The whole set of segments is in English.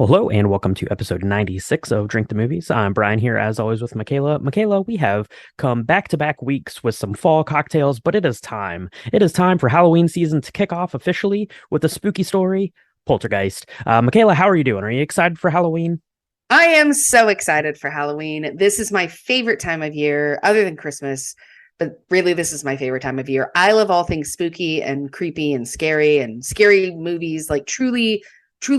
Hello and welcome to episode 96 of Drink the Movies. I'm Brian here as always with Michaela. Michaela, we have come back-to-back weeks with some fall cocktails, but it is time. It is time for Halloween season to kick off officially with a spooky story, Poltergeist. Michaela, how are you doing? Are you excited for Halloween? I am so excited for Halloween. This is my favorite time of year, other than Christmas, but really, this is my favorite time of year. I love all things spooky and creepy and scary movies. Like truly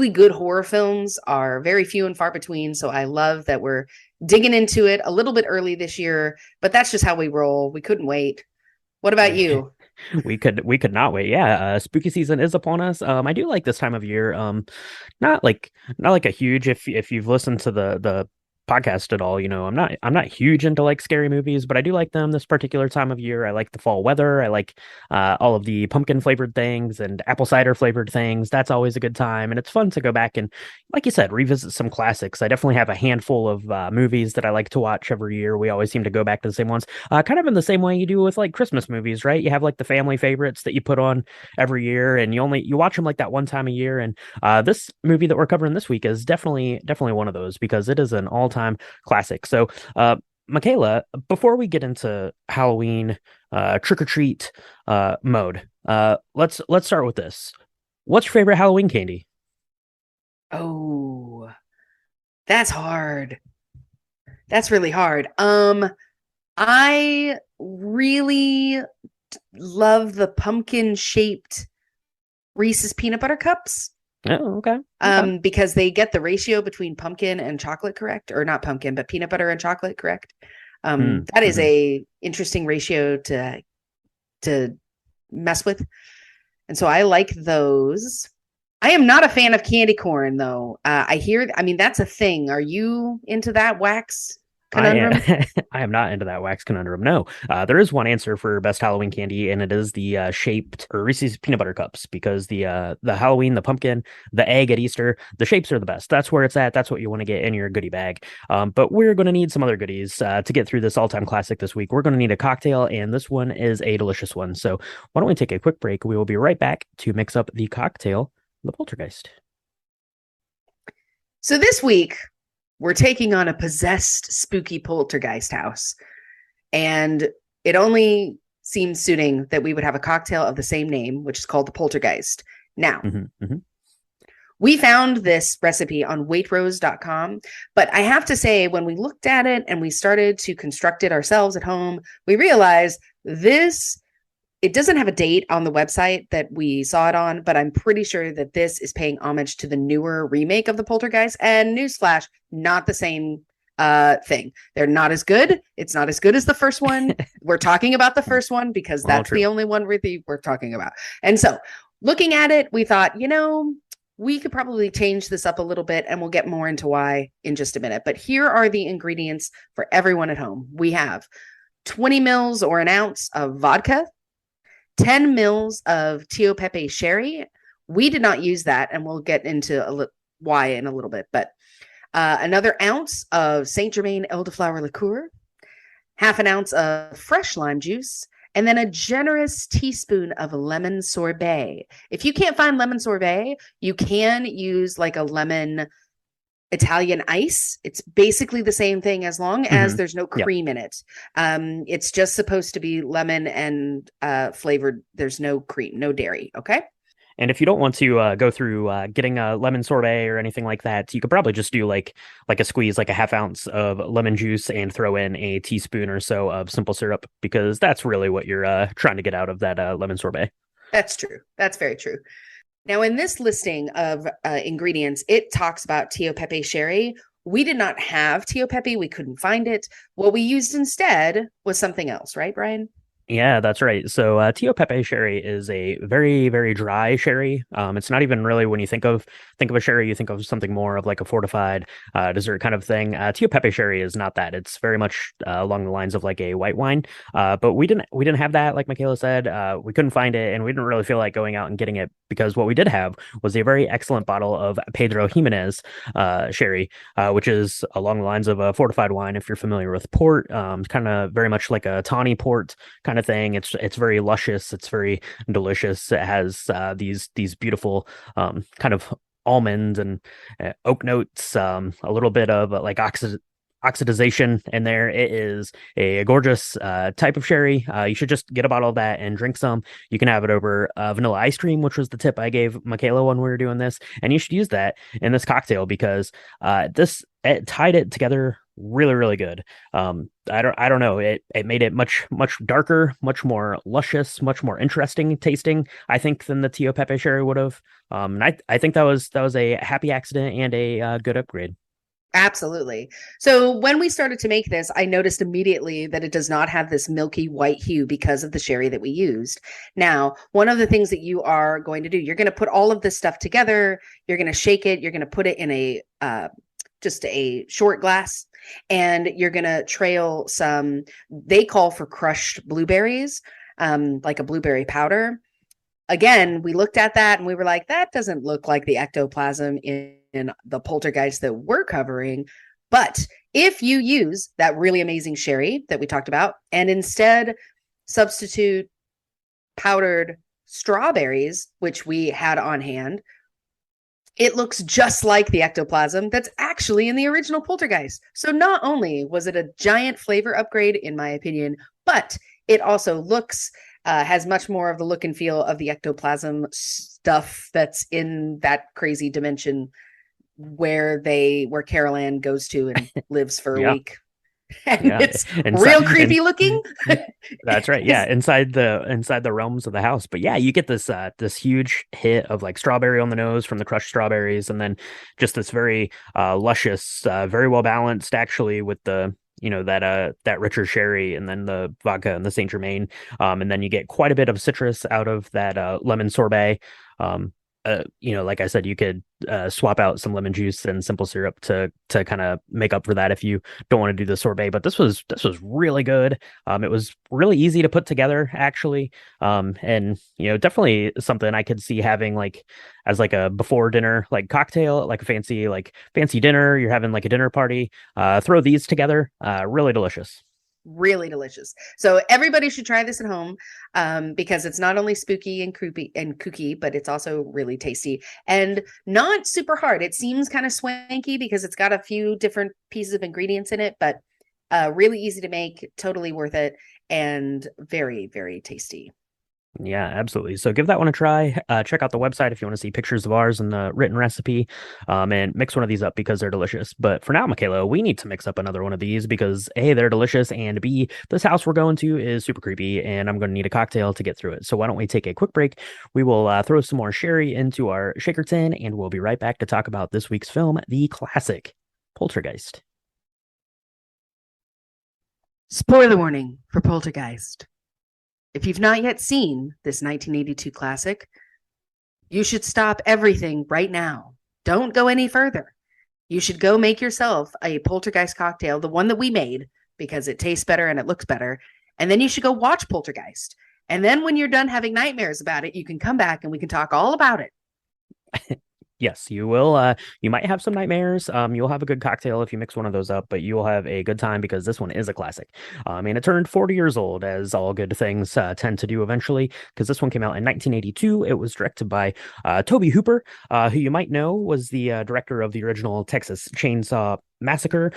good horror films are very few and far between. So I love that we're digging into it a little bit early this year, but that's just how we roll. We couldn't wait. What about you? We could not wait. Yeah, spooky season is upon us. I do like this time of year. Not like a huge if you've listened to the podcast at all, I'm not huge into like scary movies, but I do like them this particular time of year. I like the fall weather. I like all of the pumpkin flavored things and apple cider flavored things. That's always a good time, and it's fun to go back and, like you said, revisit some classics. I definitely have a handful of movies that I like to watch every year. We always seem to go back to the same ones, kind of in the same way you do with like Christmas movies, right? You have like the family favorites that you put on every year, and you watch them like that one time a year. And this movie that we're covering this week is definitely one of those because it is an all-time classic. So, Michaela, before we get into Halloween trick or treat mode, let's start with this. What's your favorite Halloween candy? Oh, that's hard. That's really hard. I really love the pumpkin shaped Reese's peanut butter cups. Oh, okay. Because they get the ratio between pumpkin and chocolate correct, or not pumpkin, but peanut butter and chocolate correct. That is Mm-hmm. a interesting ratio to mess with. And so I like those. I am not a fan of candy corn though. I mean, that's a thing. Are you into that wax I conundrum? am, I am not into that wax conundrum. No, there is one answer for best Halloween candy, and it is the shaped or Reese's peanut butter cups because the Halloween, the pumpkin, the egg at Easter, the shapes are the best. That's where it's at. That's what you want to get in your goodie bag. But we're going to need some other goodies to get through this all-time classic this week. We're going to need a cocktail, and this one is a delicious one. So why don't we take a quick break? We will be right back to mix up the cocktail, the Poltergeist. So this week we're taking on a possessed spooky poltergeist house. And it only seems suiting that we would have a cocktail of the same name, which is called the Poltergeist. Now, Mm-hmm. we found this recipe on Waitrose.com, but I have to say, when we looked at it and we started to construct it ourselves at home, we realized it doesn't have a date on the website that we saw it on, but I'm pretty sure that this is paying homage to the newer remake of the Poltergeist. And newsflash, not the same thing. They're not as good. It's not as good as the first one. We're talking about the first one because All that's the true. only one we're talking about. And so looking at it, we thought, we could probably change this up a little bit, and we'll get more into why in just a minute. But here are the ingredients for everyone at home. We have 20 mils or an ounce of vodka, 10 mils of Tio Pepe sherry. We did not use that, and we'll get into why in a little bit. But another ounce of Saint Germain elderflower liqueur, half an ounce of fresh lime juice, and then a generous teaspoon of lemon sorbet. If you can't find lemon sorbet, you can use like a lemon Italian ice. It's basically the same thing as long as Mm-hmm. there's no Yep. cream in it. It's just supposed to be lemon and flavored. There's no cream, no dairy. Okay. And if you don't want to go through getting a lemon sorbet or anything like that, you could probably just do like a squeeze, like a half ounce of lemon juice, and throw in a teaspoon or so of simple syrup because that's really what you're trying to get out of that lemon sorbet. That's true. That's very true. Now, in this listing of ingredients, it talks about Tio Pepe sherry. We did not have Tio Pepe. We couldn't find it. What we used instead was something else, right, Brian? Yeah, that's right. So Tio Pepe sherry is a very, very dry sherry. It's not even really when you think of a sherry, you think of something more of like a fortified dessert kind of thing. Tio Pepe sherry is not that. It's very much along the lines of like a white wine. But we didn't have that, like Michaela said. We couldn't find it, and we didn't really feel like going out and getting it because what we did have was a very excellent bottle of Pedro Jimenez sherry, which is along the lines of a fortified wine. If you're familiar with port, kind of very much like a tawny port kind of thing. It's very luscious. It's very delicious. It has these beautiful kind of almond and oak notes, a little bit of like oxidization in there. It is a gorgeous type of sherry. You should just get a bottle of that and drink some. You can have it over vanilla ice cream, which was the tip I gave Michaela when we were doing this. And you should use that in this cocktail because this it tied it together really, really good. I don't know. It made it much darker, much more luscious, much more interesting tasting, I think, than the Tio Pepe sherry would have. And I think that was a happy accident and a good upgrade. Absolutely. So when we started to make this, I noticed immediately that it does not have this milky white hue because of the sherry that we used. Now, one of the things that you are going to do, you're going to put all of this stuff together. You're going to shake it. You're going to put it in a just a short glass, and you're going to trail some, they call for crushed blueberries, like a blueberry powder. Again, we looked at that and we were like, that doesn't look like the ectoplasm in the Poltergeist that we're covering. But if you use that really amazing sherry that we talked about and instead substitute powdered strawberries, which we had on hand, it looks just like the ectoplasm that's actually in the original Poltergeist. So not only was it a giant flavor upgrade, in my opinion, but it also has much more of the look and feel of the ectoplasm stuff that's in that crazy dimension where Carol Ann goes to and lives for a Yeah. week. And Yeah. it's real creepy And looking. that's right. Yeah, inside the realms of the house. But yeah, you get this huge hit of like strawberry on the nose from the crushed strawberries, and then just this very luscious, very well balanced actually with the that richer sherry and then the vodka and the Saint Germain. And then you get quite a bit of citrus out of that lemon sorbet. Um like I said, you could swap out some lemon juice and simple syrup to kind of make up for that if you don't want to do the sorbet. But this was really good. It was really easy to put together actually. And definitely something I could see having like as like a before dinner like cocktail, like a fancy dinner. You're having like a dinner party. Throw these together. Really delicious. Really delicious. So everybody should try this at home, because it's not only spooky and creepy and kooky, but it's also really tasty and not super hard. It seems kind of swanky because it's got a few different pieces of ingredients in it, but really easy to make, totally worth it, and very, very tasty. Yeah, absolutely. So give that one a try. Check out the website if you want to see pictures of ours and the written recipe, and mix one of these up because they're delicious. But for now, Michaela, we need to mix up another one of these because A, they're delicious, and B, this house we're going to is super creepy, and I'm going to need a cocktail to get through it. So why don't we take a quick break? We will throw some more sherry into our shaker tin, and we'll be right back to talk about this week's film, the classic Poltergeist. Spoiler warning for Poltergeist. If you've not yet seen this 1982 classic, you should stop everything right now. Don't go any further. You should go make yourself a Poltergeist cocktail, the one that we made, because it tastes better and it looks better. And then you should go watch Poltergeist. And then when you're done having nightmares about it, you can come back and we can talk all about it. Yes, you will. You might have some nightmares. You'll have a good cocktail if you mix one of those up, but you will have a good time because this one is a classic. And it turned 40 years old, as all good things tend to do eventually, because this one came out in 1982. It was directed by Toby Hooper, who you might know was the director of the original Texas Chainsaw Massacre,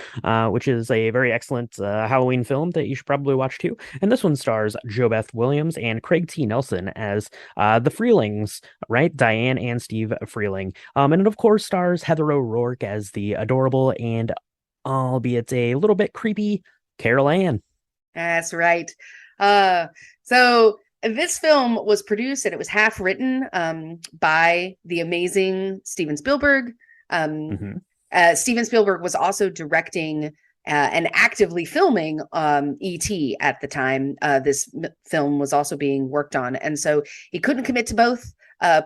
which is a very excellent Halloween film that you should probably watch too. And this one stars JoBeth Williams and Craig T. Nelson as the Freelings, right? Diane and Steve Freeling. And it, of course, stars Heather O'Rourke as the adorable and, albeit a little bit creepy, Carol Ann. That's right. So this film was produced and it was half written by the amazing Steven Spielberg. Mm-hmm. Steven Spielberg was also directing and actively filming E.T. at the time this film was also being worked on. And so he couldn't commit to both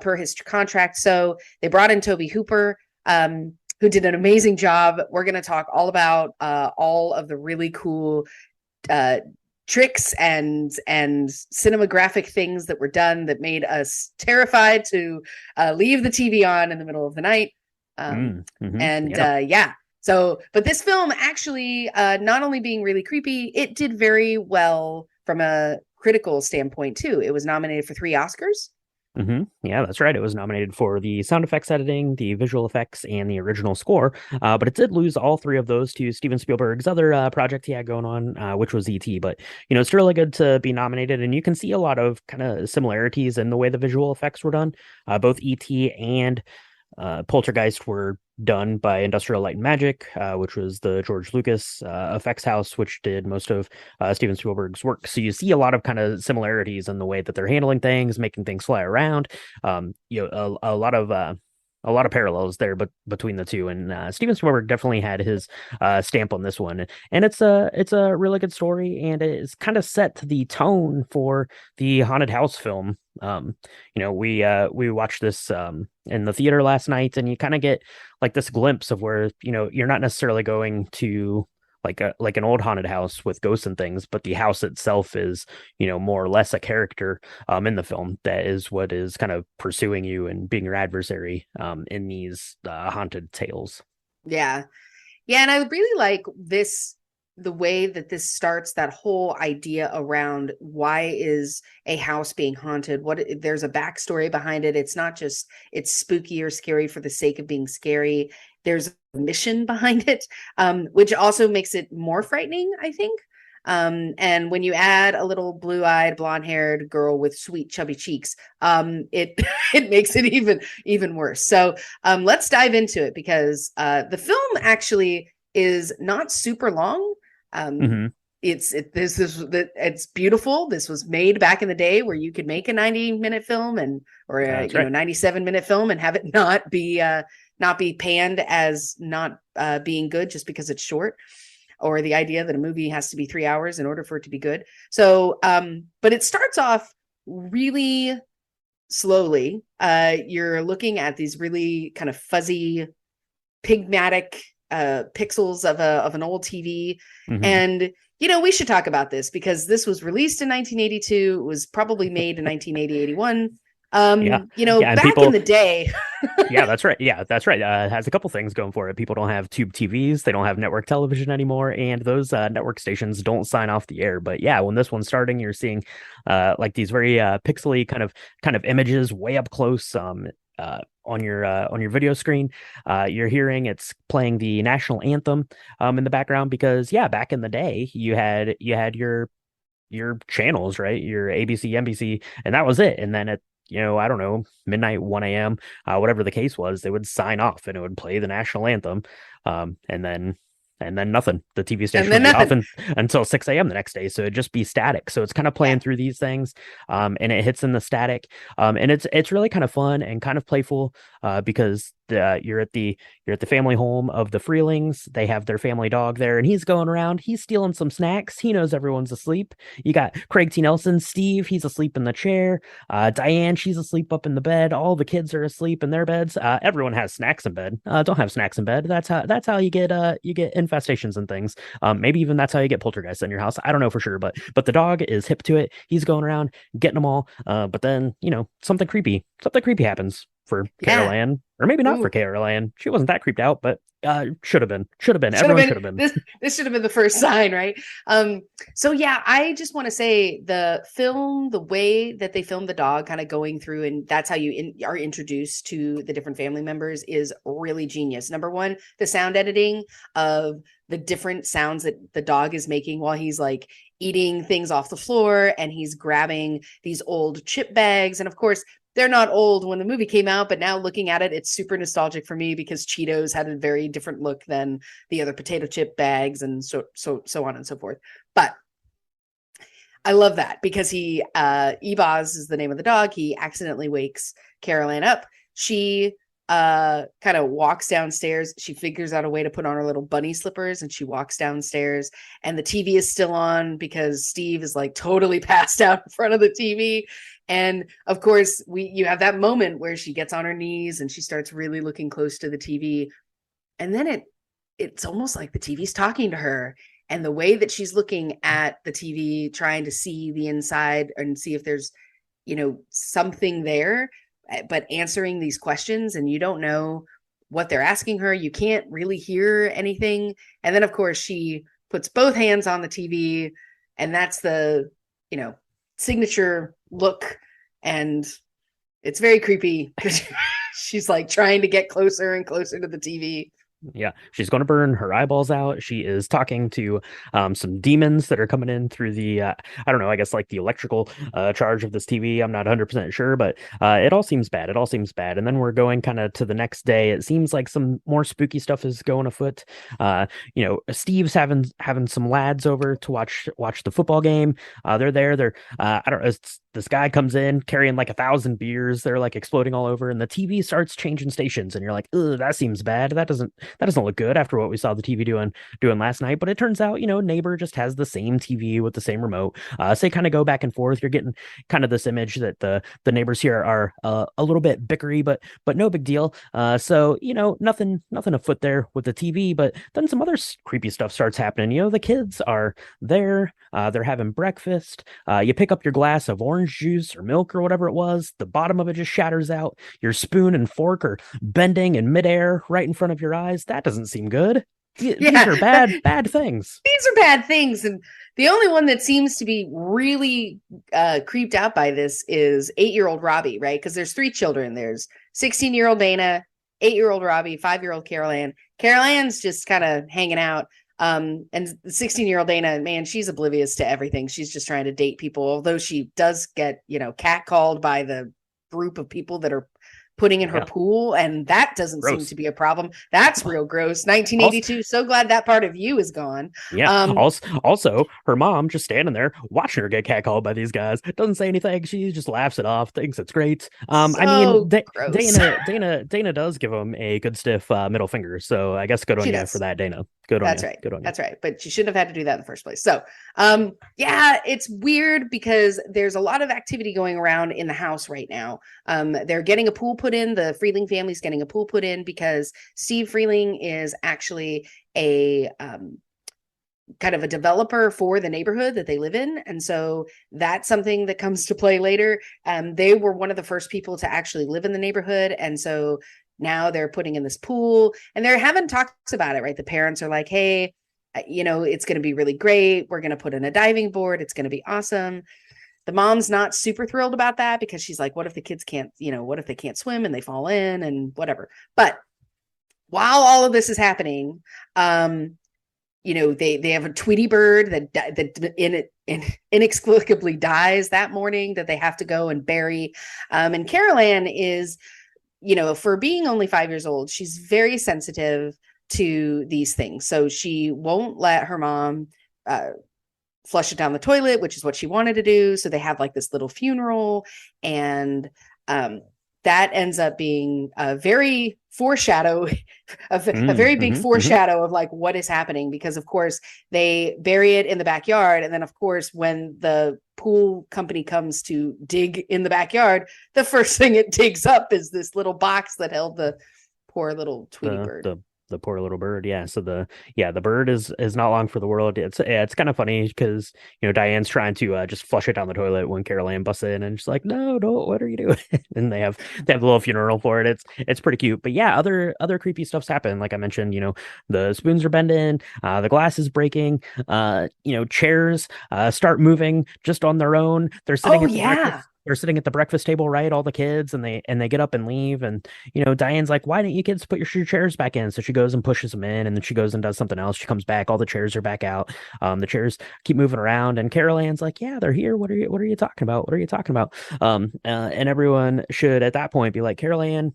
per his contract. So they brought in Toby Hooper, who did an amazing job. We're going to talk all about all of the really cool tricks and cinematographic things that were done that made us terrified to leave the TV on in the middle of the night. Yeah. So, but this film actually, not only being really creepy, it did very well from a critical standpoint too. It was nominated for 3 Oscars. Yeah, that's right. It was nominated for the sound effects editing, the visual effects, and the original score. But it did lose all three of those to Steven Spielberg's other project he had going on, which was E.T. But it's really good to be nominated, and you can see a lot of kind of similarities in the way the visual effects were done. Both E.T. and Poltergeist were done by Industrial Light and Magic, which was the George Lucas effects house, which did most of Steven Spielberg's work. So you see a lot of kind of similarities in the way that they're handling things, making things fly around. A lot of parallels there, but between the two, and Steven Spielberg definitely had his stamp on this one, and it's a really good story, and it's kind of set the tone for the haunted house film. We watched this in the theater last night, and you kind of get like this glimpse of where you're not necessarily going to like an old haunted house with ghosts and things, but the house itself is more or less a character in the film that is what is kind of pursuing you and being your adversary in these haunted tales. Yeah. Yeah, and I really like this, the way that this starts, that whole idea around why is a house being haunted? What, there's a backstory behind it. It's not just it's spooky or scary for the sake of being scary. There's a mission behind it, which also makes it more frightening, I think. And when you add a little blue-eyed, blonde-haired girl with sweet, chubby cheeks, it it makes it even worse. So let's dive into it, because the film actually is not super long. Um, Hmm. it's beautiful. This was made back in the day where you could make a 90-minute film and or a That's right. 97-minute film and have it not be panned as not being good just because it's short, or the idea that a movie has to be 3 hours in order for it to be good. So, but it starts off really slowly. You're looking at these really kind of fuzzy, pigmatic pixels of an old TV. Hmm. And, we should talk about this because this was released in 1982. It was probably made in 1980, 81. Yeah. Yeah, and Back in people. the day, Yeah, that's right. Yeah, that's right. It has a couple things going for it. People don't have tube TVs, they don't have network television anymore, and those network stations don't sign off the air. But yeah, when this one's starting, you're seeing like these very pixely kind of images way up close on your video screen. You're hearing it's playing the national anthem in the background because yeah, back in the day, you had your channels, right? Your ABC, NBC, and that was it. And then at I don't know, midnight, 1 a.m., whatever the case was, they would sign off and it would play the national anthem. And then nothing. The TV and station then would be off nothing. until 6 a.m. the next day. So it'd just be static. So it's kind of Yeah. playing through these things. And it hits in the static. And it's really kind of fun and kind of playful because you're at the family home of the Freelings. They have their family dog there, and he's going around. He's stealing some snacks. He knows everyone's asleep. You got Craig T. Nelson, Steve. He's asleep in the chair. Diane, she's asleep up in the bed. All the kids are asleep in their beds. Everyone has snacks in bed. Don't have snacks in bed. That's how you get infestations and things. Maybe even that's how you get poltergeists in your house. I don't know for sure, but the dog is hip to it. He's going around getting them all. But then something creepy happens for Carol Yeah. Ann, or maybe not for Ooh. Carol Ann. She wasn't that creeped out, but should have been. Should have Everyone been should have been. this should have been the first sign, right? So yeah, I just want to say the film, the way that they filmed the dog kind of going through, and that's how you are introduced to the different family members, is really genius. Number one, the sound editing of the different sounds that the dog is making while he's like eating things off the floor, and he's grabbing these old chip bags, and of course they're not old when the movie came out, but now looking at it, it's super nostalgic for me because Cheetos had a very different look than the other potato chip bags, and so on and so forth. But I love that because Ebaz is the name of the dog. He accidentally wakes Carol Ann up. She kind of walks downstairs. She figures out a way to put on her little bunny slippers, and she walks downstairs, and the TV is still on because Steve is like totally passed out in front of the TV. And of course, you have that moment where she gets on her knees and she starts really looking close to the TV. And then it's almost like the TV's talking to her. And the way that she's looking at the TV, trying to see the inside and see if there's, something there, but answering these questions, and you don't know what they're asking her. You can't really hear anything. And then, of course, she puts both hands on the TV, and that's the, signature look. And It's very creepy because she's like trying to get closer and closer to the TV. Yeah, she's going to burn her eyeballs out. She is talking to some demons that are coming in through the I don't know, I guess like the electrical charge of this TV. I'm not 100% sure, but it all seems bad. It all seems bad. And then we're going kind of to the next day. It seems like some more spooky stuff is going afoot. Steve's having some lads over to watch the football game. They're there. They're I don't know. This guy comes in carrying like 1,000 beers. They're like exploding all over, and the TV starts changing stations. And you're like, "Ugh, that seems bad. That doesn't look good after what we saw the TV doing last night." But it turns out, neighbor just has the same TV with the same remote. So they kind of go back and forth. You're getting kind of this image that the neighbors here are a little bit bickery, but no big deal. So nothing afoot there with the TV. But then some other creepy stuff starts happening. The kids are there. They're having breakfast. You pick up your glass of orange juice or milk or whatever it was. The bottom of it just shatters out. Your spoon and fork are bending in midair right in front of your eyes. That doesn't seem good. These Yeah, are bad things. these are bad things. And the only one that seems to be really creeped out by this is 8-year-old Robbie, right? Because there's 3 children. There's 16-year-old Dana, 8-year-old Robbie, 5-year-old Carol Ann. Carol Ann's just kind of hanging out. And the 16-year-old Dana, man, she's oblivious to everything. She's just trying to date people, although she does get, catcalled by the group of people that are putting in her Yeah, pool, and that doesn't seem gross. to be a problem. That's real gross. Also, 1982. So glad that part of you is gone. yeah. Um, Also, her mom just standing there watching her get catcalled by these guys. Doesn't say anything. She just laughs it off. Thinks it's great. I mean, so gross. Dana does give him a good stiff middle finger. So I guess good on She you for does. that, Dana. Good on That's you. right. Good on you. That's right. But she shouldn't have had to do that in the first place. So, yeah, it's weird because there's a lot of activity going around in the house right now. They're getting a pool put in. The Freeling family's getting a pool put in because Steve Freeling is actually a kind of a developer for the neighborhood that they live in. And so that's something that comes to play later. They were one of the first people to actually live in the neighborhood. And so now they're putting in this pool and they're having talks about it, right? The parents are like, hey, it's going to be really great. We're going to put in a diving board. It's going to be awesome. The mom's not super thrilled about that because she's like, what if the kids can't, what if they can't swim and they fall in and whatever. But while all of this is happening, they have a Tweety bird that inexplicably dies that morning that they have to go and bury. And Carol Ann is, for being only 5 years old, she's very sensitive to these things. So she won't let her mom flush it down the toilet, which is what she wanted to do. So they have like this little funeral, and that ends up being a very a very big foreshadow of like what is happening, because of course they bury it in the backyard, and then of course when the pool company comes to dig in the backyard, the first thing it digs up is this little box that held the poor little Tweety bird. The poor little bird. Yeah. So the bird is not long for the world. It's kind of funny because Diane's trying to just flush it down the toilet when Carol Ann busts in and she's like, no, don't, what are you doing? And they have a little funeral for it. It's pretty cute. But yeah, other creepy stuff's happen. Like I mentioned, the spoons are bending, the glass is breaking, chairs start moving just on their own. Oh yeah. They're sitting at the breakfast table, right? All the kids, and they get up and leave. And Diane's like, "Why didn't you kids put your chairs back in?" So she goes and pushes them in, and then she goes and does something else. She comes back, all the chairs are back out. The chairs keep moving around, and Carol Ann's like, "Yeah, they're here. What are you talking about? What are you talking about?" And everyone should at that point be like, "Carol Ann,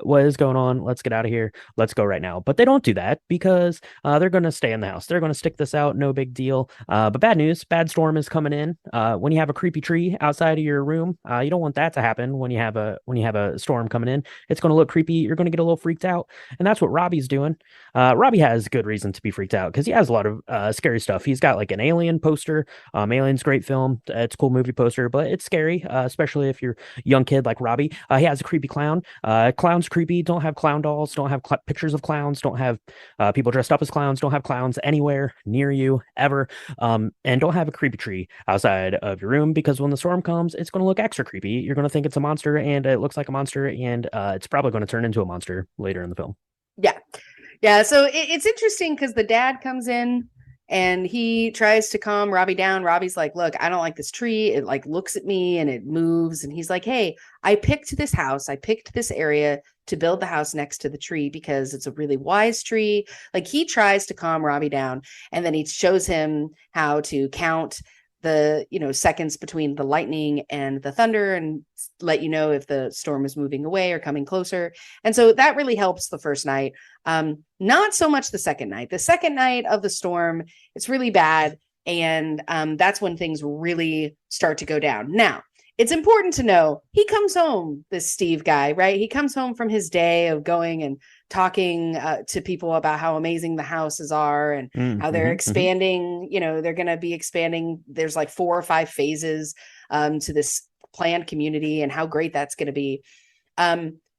what is going on? Let's get out of here. Let's go right now." But they don't do that because they're going to stay in the house. They're going to stick this out. No big deal. But bad news, bad storm is coming in. When you have a creepy tree outside of your room, you don't want that to happen when you have a storm coming in. It's going to look creepy. You're going to get a little freaked out, and that's what Robbie's doing. Robbie has good reason to be freaked out because he has a lot of scary stuff. He's got like an Alien poster. Alien's great film. It's a cool movie poster, but it's scary, especially if you're a young kid like Robbie. He has a creepy clown. Clowns creepy. Don't have clown dolls. Don't have pictures of clowns. Don't have people dressed up as clowns. Don't have clowns anywhere near you ever. And don't have a creepy tree outside of your room because when the storm comes, it's going to look extra creepy. You're going to think it's a monster, and it looks like a monster, and it's probably going to turn into a monster later in the film. Yeah. Yeah. So it's interesting because the dad comes in and he tries to calm Robbie down. Robbie's like, look, I don't like this tree. It like looks at me and it moves. And he's like, hey, I picked this house. I picked this area to build the house next to the tree because it's a really wise tree. Like he tries to calm Robbie down, and then he shows him how to count the seconds between the lightning and the thunder and let you know if the storm is moving away or coming closer. And so that really helps the first night. Not so much the second night. The second night of the storm, it's really bad, and that's when things really start to go down. Now, it's important to know he comes home, this Steve guy, right? He comes home from his day of going and talking to people about how amazing the houses are and how they're expanding. They're going to be expanding. There's like 4 or 5 phases to this planned community and how great that's going to be.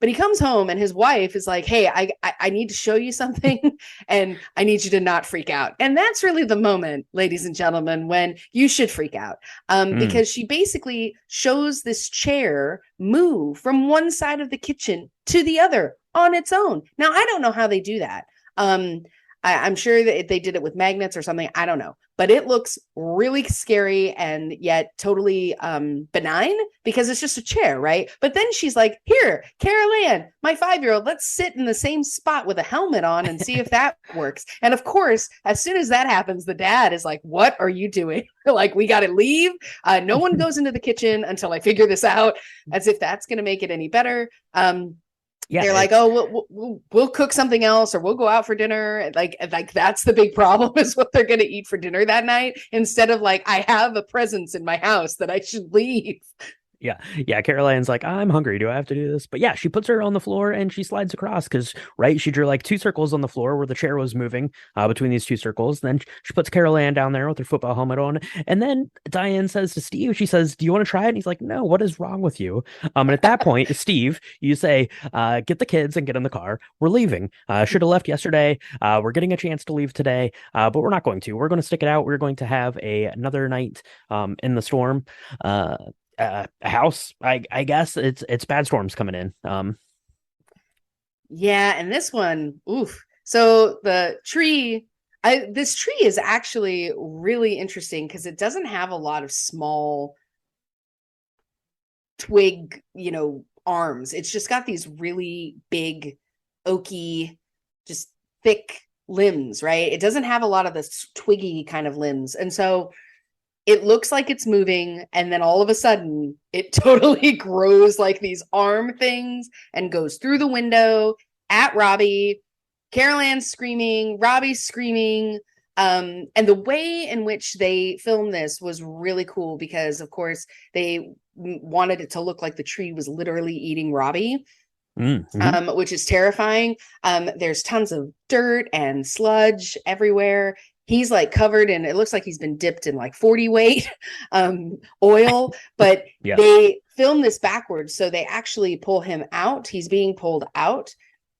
But he comes home and his wife is like, hey, I need to show you something and I need you to not freak out. And that's really the moment, ladies and gentlemen, when you should freak out, because she basically shows this chair move from one side of the kitchen to the other on its own. Now, I don't know how they do that. I'm sure that they did it with magnets or something. I don't know, but it looks really scary and yet totally benign because it's just a chair, right? But then she's like, here, Carol Ann, my 5-year-old, let's sit in the same spot with a helmet on and see if that works. And of course, as soon as that happens, the dad is like, what are you doing? Like, we got to leave. No one goes into the kitchen until I figure this out, as if that's going to make it any better. Yeah, they're like, oh, we'll cook something else, or we'll go out for dinner. Like that's the big problem, is what they're going to eat for dinner that night, instead of like, I have a presence in my house that I should leave. Yeah. Caroline's like, I'm hungry. Do I have to do this? But yeah, she puts her on the floor and she slides across because, right, she drew like 2 circles on the floor where the chair was moving between these 2 circles. Then she puts Caroline down there with her football helmet on. And then Diane says to Steve, she says, do you want to try it? And he's like, no, what is wrong with you? And at that point, Steve, you say, get the kids and get in the car. We're leaving. Should have left yesterday. We're getting a chance to leave today, but we're not going to. We're going to stick it out. We're going to have another night in the storm. A house, I guess it's bad storms coming in. Yeah, and this one, oof. So the tree, this tree is actually really interesting because it doesn't have a lot of small twig, arms. It's just got these really big, oaky, just thick limbs, right? It doesn't have a lot of this twiggy kind of limbs. And so it looks like it's moving, and then all of a sudden it totally grows like these arm things and goes through the window at Robbie. Carol Ann's screaming, Robbie's screaming. And the way in which they filmed this was really cool because, of course, they wanted it to look like the tree was literally eating Robbie. Which is terrifying. There's tons of dirt and sludge everywhere. He's like covered in, it looks like he's been dipped in like 40 weight oil, but yeah. They film this backwards. So they actually pull him out. He's being pulled out.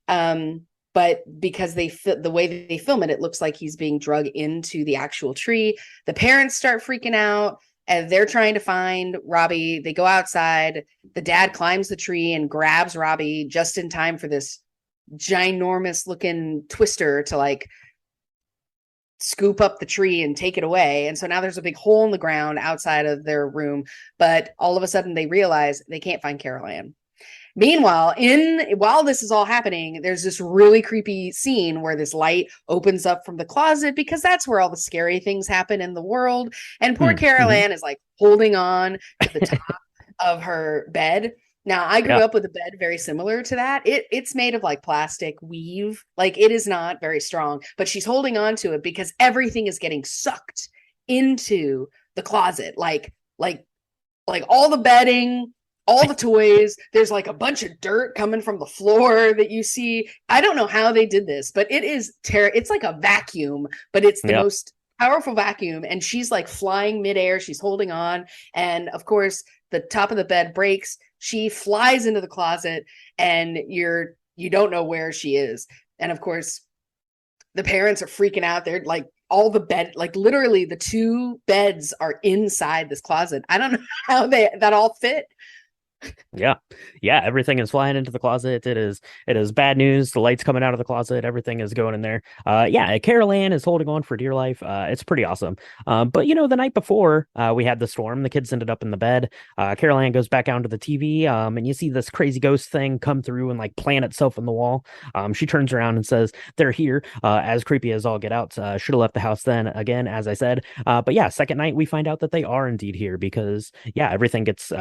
But because the way they film it, it looks like he's being drug into the actual tree. The parents start freaking out and they're trying to find Robbie. They go outside. The dad climbs the tree and grabs Robbie just in time for this ginormous looking twister to like scoop up the tree and take it away. And so now there's a big hole in the ground outside of their room, but all of a sudden they realize they can't find Carol Ann. Meanwhile, while this is all happening, there's this really creepy scene where this light opens up from the closet because that's where all the scary things happen in the world. And poor Carol Ann is like holding on to the top of her bed. Now, I grew up with a bed very similar to that. It's made of like plastic weave. Like it is not very strong, but she's holding on to it because everything is getting sucked into the closet. Like all the bedding, all the toys. There's like a bunch of dirt coming from the floor that you see. I don't know how they did this, but it is it's like a vacuum, but it's the most powerful vacuum. And she's like flying midair. She's holding on. And of course, the top of the bed breaks. She flies into the closet and you don't know where she is. And of course, the parents are freaking out. They're like all the bed, like literally the 2 beds are inside this closet. I don't know how that all fit, Yeah. Yeah, everything is flying into the closet. It is bad news. The lights coming out of the closet, everything is going in there. Yeah, Carol Ann is holding on for dear life. It's pretty awesome. But the night before we had the storm, the kids ended up in the bed. Carol Ann goes back onto the TV, and you see this crazy ghost thing come through and like plant itself in the wall. She turns around and says, "They're here." As creepy as all get out. Should have left the house then again, as I said. But yeah, second night we find out that they are indeed here because yeah, everything gets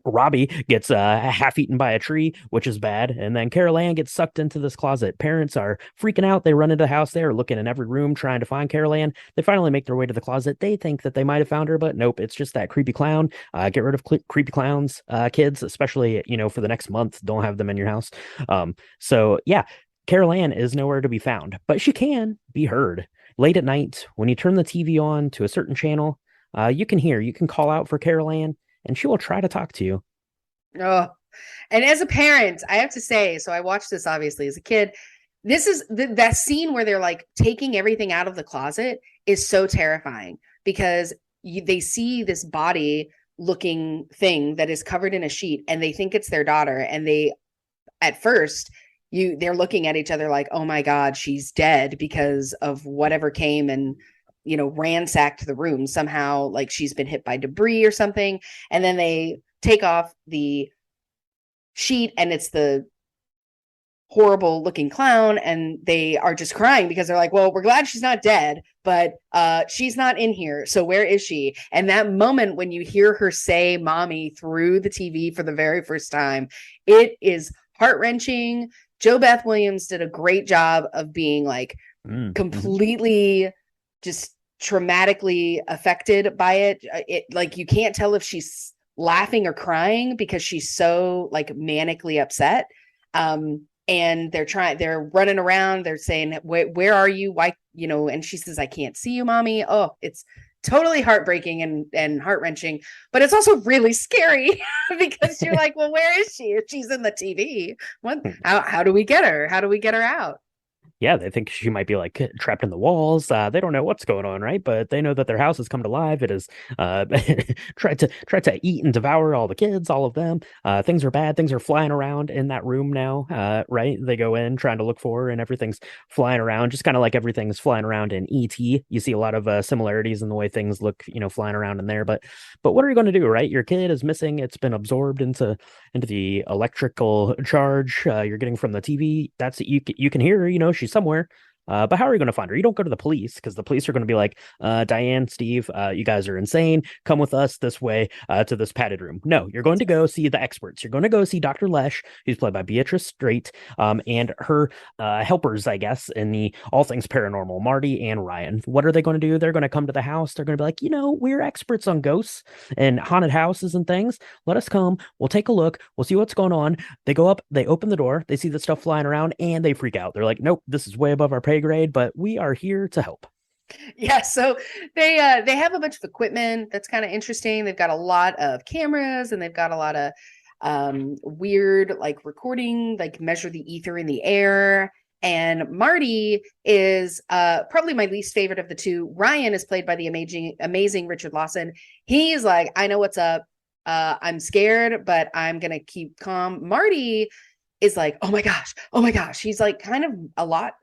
Robbie gets half eaten by a tree, which is bad. And then Carol Ann gets sucked into this closet. Parents are freaking out. They run into the house. They are looking in every room trying to find Carol Ann. They finally make their way to the closet. They think that they might have found her, but nope, it's just that creepy clown. Get rid of creepy clowns, kids, especially, for the next month. Don't have them in your house. So yeah, Carol Ann is nowhere to be found, but she can be heard. Late at night, when you turn the TV on to a certain channel, you can call out for Carol Ann and she will try to talk to you. Oh, and as a parent, I have to say, so I watched this obviously as a kid. This is that scene where they're like taking everything out of the closet is so terrifying because they see this body looking thing that is covered in a sheet and they think it's their daughter. And they, at first, they're looking at each other like, oh my God, she's dead because of whatever came and ransacked the room somehow, like she's been hit by debris or something. And then they take off the sheet and it's the horrible looking clown and they are just crying because they're like, well, we're glad she's not dead, but she's not in here, so where is she? And that moment when you hear her say mommy through the TV for the very first time, it is heart-wrenching. Jo Beth Williams did a great job of being like completely just traumatically affected by it. Like you can't tell if she's laughing or crying because she's so like manically upset. And they're running around, they're saying, where are you? Why, and she says, I can't see you, mommy. Oh, it's totally heartbreaking and heart-wrenching, but it's also really scary because you're like, well, where is she? If she's in the TV, how do we get her? How do we get her out? Yeah, they think she might be like trapped in the walls. They don't know what's going on, right? But they know that their house has come to life. It has tried to eat and devour all the kids, all of them. Things are bad. Things are flying around in that room now, right? They go in trying to look for her, and everything's flying around, just kind of like everything's flying around in ET. You see a lot of similarities in the way things look, flying around in there. But what are you going to do, right? Your kid is missing. It's been absorbed into the electrical charge you're getting from the TV. That's you can hear her, she's somewhere. But how are you going to find her? You don't go to the police because the police are going to be like, Diane, Steve, you guys are insane. Come with us this way to this padded room. No, you're going to go see the experts. You're going to go see Dr. Lesh, who's played by Beatrice Straight, and her helpers, I guess, in the all things paranormal, Marty and Ryan. What are they going to do? They're going to come to the house. They're going to be like, we're experts on ghosts and haunted houses and things. Let us come. We'll take a look. We'll see what's going on. They go up, they open the door, they see the stuff flying around, and they freak out. They're like, nope, this is way above our pay grade, but we are here to help. Yeah, so they have a bunch of equipment that's kind of interesting. They've got a lot of cameras and they've got a lot of weird like recording, like measure the ether in the air. And Marty is probably my least favorite of the two. Ryan is played by the amazing Richard Lawson. He's like, I know what's up. I'm scared, but I'm gonna keep calm. Marty is like, oh my gosh. He's like kind of a lot.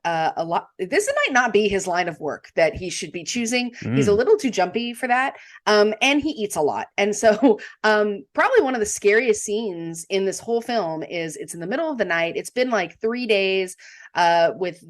This might not be his line of work that he should be choosing. He's a little too jumpy for that. And he eats a lot. And so probably one of the scariest scenes in this whole film is it's in the middle of the night. It's been like 3 days with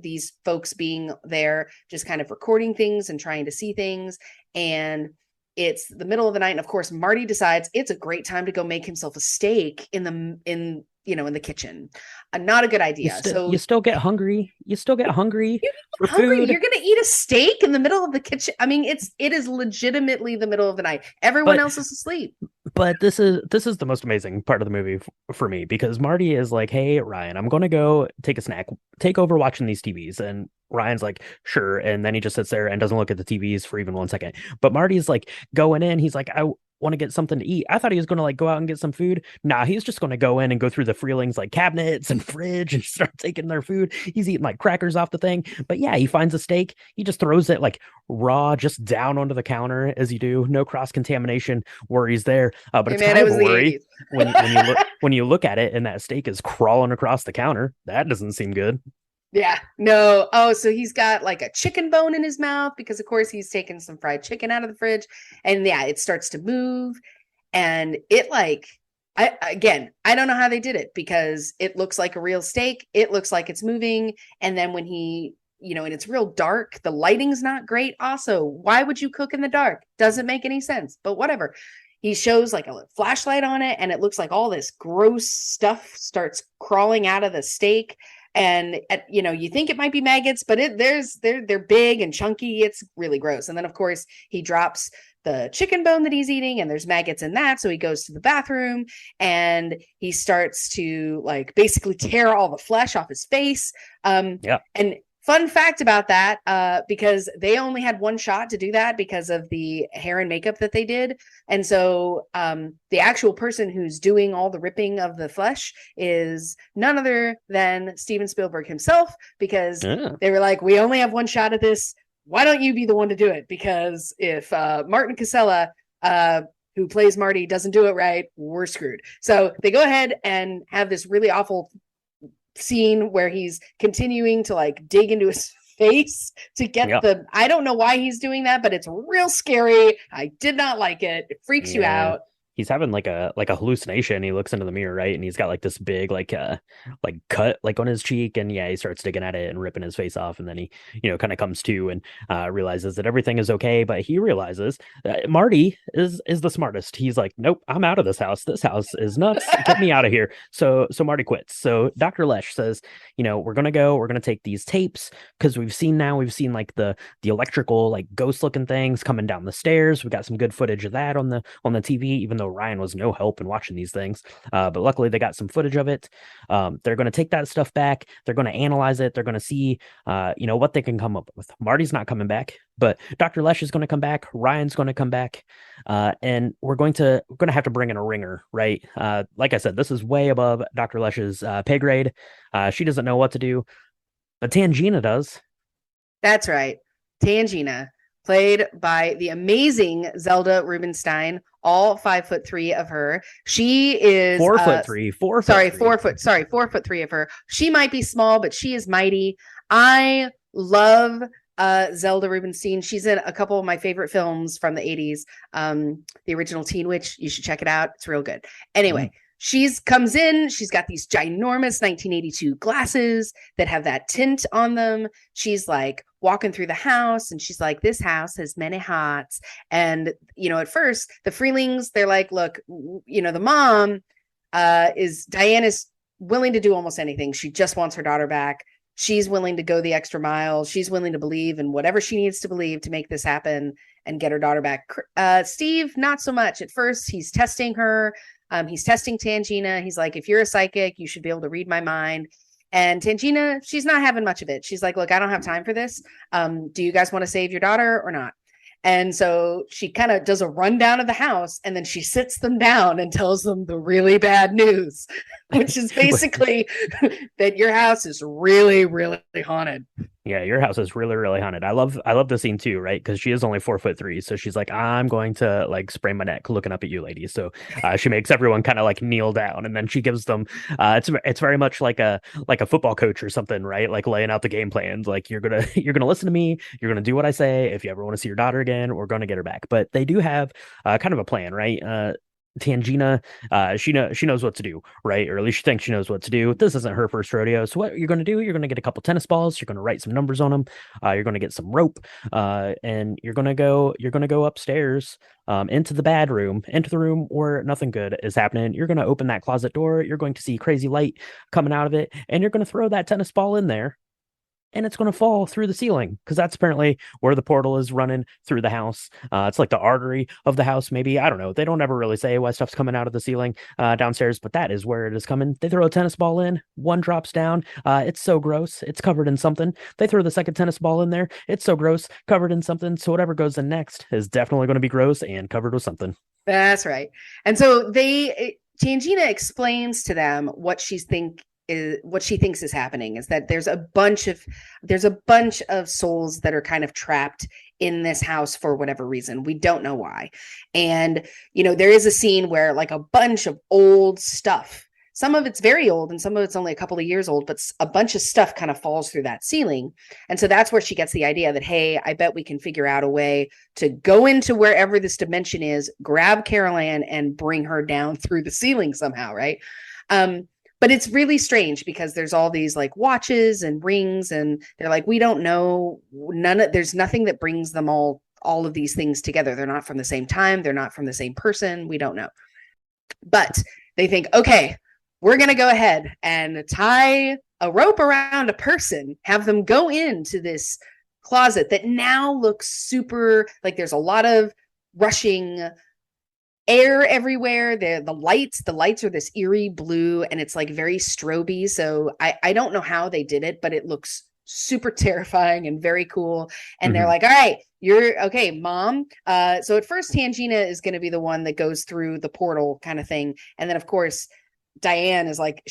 these folks being there, just kind of recording things and trying to see things. And it's the middle of the night. And of course, Marty decides it's a great time to go make himself a steak in the kitchen. Not a good idea. You still get hungry. You still get hungry for hungry. food. You're gonna eat a steak in the middle of the kitchen. I mean, it is legitimately the middle of the night. Everyone else is asleep. But this is the most amazing part of the movie for me because Marty is like, hey Ryan, I'm gonna go take a snack, take over watching these TVs, and Ryan's like, sure, and then he just sits there and doesn't look at the TVs for even 1 second. But Marty's like going in. He's like, want to get something to eat. I thought he was going to like go out and get some food. Nah, he's just going to go in and go through the Freelings like cabinets and fridge and start taking their food. He's eating like crackers off the thing. But yeah, he finds a steak. He just throws it like raw just down onto the counter as you do. No cross contamination worries there. But Hey it's man, kind it of a was the worry 80s. when you look at it and that steak is crawling across the counter. That doesn't seem good. Yeah, no. Oh, so he's got like a chicken bone in his mouth because, of course, he's taken some fried chicken out of the fridge. And yeah, it starts to move. And it like, I don't know how they did it because it looks like a real steak. It looks like it's moving. And then when he, and it's real dark, the lighting's not great. Also, why would you cook in the dark? Doesn't make any sense, but whatever. He shows like a flashlight on it, and it looks like all this gross stuff starts crawling out of the steak. And you think it might be maggots, but they're big and chunky. It's really gross. And then of course he drops the chicken bone that he's eating, and there's maggots in that. So he goes to the bathroom and he starts to like basically tear all the flesh off his face. Yeah. And fun fact about that, because they only had one shot to do that because of the hair and makeup that they did. And so the actual person who's doing all the ripping of the flesh is none other than Steven Spielberg himself, because they were like, we only have one shot at this. Why don't you be the one to do it? Because if Martin Casella, who plays Marty, doesn't do it right, we're screwed. So they go ahead and have this really awful scene where he's continuing to like dig into his face to get I don't know why he's doing that, but it's real scary. I did not like it. It freaks you out. He's having like a hallucination. He looks into the mirror, right? And he's got like this big like cut like on his cheek, and he starts digging at it and ripping his face off, and then he kind of comes to and realizes that everything is okay. But he realizes that Marty is the smartest. He's like, nope, I'm out of this house. This house is nuts. Get me out of here. So Marty quits. So Dr. Lesh says, we're gonna take these tapes, because we've seen like the electrical like ghost looking things coming down the stairs. We got some good footage of that on the TV, even though Ryan was no help in watching these things. But luckily they got some footage of it. They're going to take that stuff back. They're going to analyze it. They're going to see, what they can come up with. Marty's not coming back, but Dr. Lesh is going to come back. Ryan's going to come back. And we're going to have to bring in a ringer, right? Like I said, this is way above Dr. Lesh's pay grade. She doesn't know what to do, but Tangina does. That's right. Tangina, played by the amazing Zelda Rubinstein, all 5'3" of her. She is 4'3". 4'3" of her. She might be small, but she is mighty. I love Zelda Rubinstein. She's in a couple of my favorite films from the 80s. The original Teen Witch. You should check it out. It's real good. Anyway. She's comes in, she's got these ginormous 1982 glasses that have that tint on them. She's like walking through the house, and she's like, this house has many hearts. And, at first the Freelings, they're like, look, the mom Diane is willing to do almost anything. She just wants her daughter back. She's willing to go the extra mile. She's willing to believe in whatever she needs to believe to make this happen and get her daughter back. Steve, not so much. At first, he's testing her. He's testing Tangina. He's like, if you're a psychic, you should be able to read my mind. And Tangina, she's not having much of it. She's like, look, I don't have time for this. Do you guys want to save your daughter or not? And so she kind of does a rundown of the house, and then she sits them down and tells them the really bad news, which is basically that your house is really, really haunted. Yeah, your house is really, really haunted. I love the scene too, right? Because she is only 4'3", so she's like, I'm going to like sprain my neck looking up at you, ladies. So she makes everyone kind of like kneel down, and then she gives them. It's very much like a football coach or something, right? Like laying out the game plans. Like you're gonna listen to me. You're gonna do what I say. If you ever want to see your daughter again, we're gonna get her back. But they do have kind of a plan, right? Tangina, she knows what to do, right? Or at least she thinks she knows what to do. This isn't her first rodeo. So what you're going to do, you're going to get a couple tennis balls, you're going to write some numbers on them, you're going to get some rope, and you're going to go upstairs, into the bad room, into the room where nothing good is happening. You're going to open that closet door, you're going to see crazy light coming out of it, and you're going to throw that tennis ball in there. And it's going to fall through the ceiling, because that's apparently where the portal is running through the house. It's like the artery of the house, maybe. I don't know. They don't ever really say why stuff's coming out of the ceiling downstairs, but that is where it is coming. They throw a tennis ball in. One drops down. It's so gross. It's covered in something. They throw the second tennis ball in there. It's so gross, covered in something. So whatever goes in next is definitely going to be gross and covered with something. That's right. And so Tangina explains to them what she thinks is happening is that there's a bunch of souls that are kind of trapped in this house for whatever reason. We don't know why. And there is a scene where like a bunch of old stuff, some of it's very old and some of it's only a couple of years old, but a bunch of stuff kind of falls through that ceiling. And so that's where she gets the idea that, hey, I bet we can figure out a way to go into wherever this dimension is, grab Carol Ann and bring her down through the ceiling somehow, right? But it's really strange because there's all these like watches and rings, and they're like, we don't know, there's nothing that brings them all of these things together. They're not from the same time, they're not from the same person, we don't know. But they think, okay, we're going to go ahead and tie a rope around a person, have them go into this closet that now looks super like there's a lot of rushing air everywhere. The lights are this eerie blue, and it's like very stroby. So I don't know how they did it, but it looks super terrifying and very cool. And they're like, all right, you're okay, mom. So at first Tangina is going to be the one that goes through the portal kind of thing. And then of course, Diane is like,